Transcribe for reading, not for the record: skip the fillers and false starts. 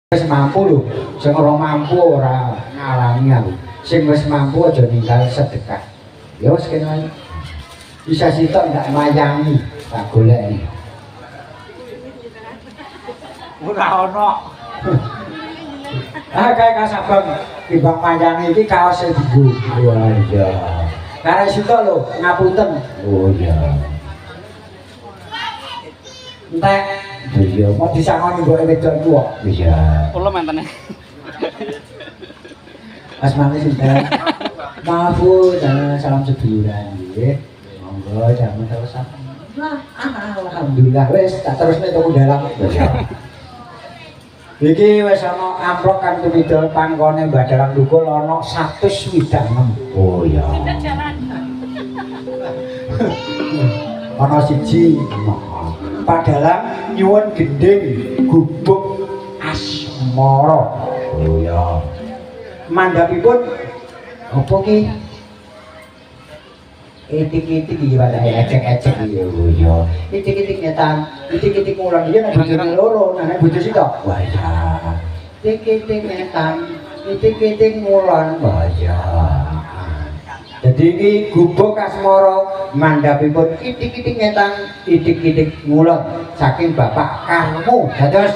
wis mampu lho, sing ora mampu ora ngalangi aku. Sing wis mampu aja ninggal sedekah. Ya wis kene ae. Bisa sitok ndak mayangi tak goleki. Ora ono. Ah kae kasabang timbang mayangi iki kaos e dienggo. Iya. Karena sitok lho ngapunten. Oh iya. Entek. Iya, mau disangoni mbok wedok iku kok. Iya. Kula mantene. Mas Mami sinten? Maaf Bu, salam seduluran nggih. Monggo jamu terus apa? Alhamdulillah wis tak terusne tuku dalam. Iki wis ana amplop kan tumidul pangkone Mbah Dalang Dukul ana 126. Oh iya. Ana siji Padalang nyuwun gending gubuk asmara. Oh iya. Mandhapipun apa ki? Itik-itik iki wae ecek-ecek iki. Oh iya. Itik-itik nyetan, itik-itik ngulang iki nek bojone loro, nek bojo sitok. Wah iya. Itik-itik nyetan, itik-itik ngulang. Wah iya. Jadi ini gubuk asmara mandhapipun itik-itik nyetan, itik-itik ngulang saking Bapak Karmo. Dados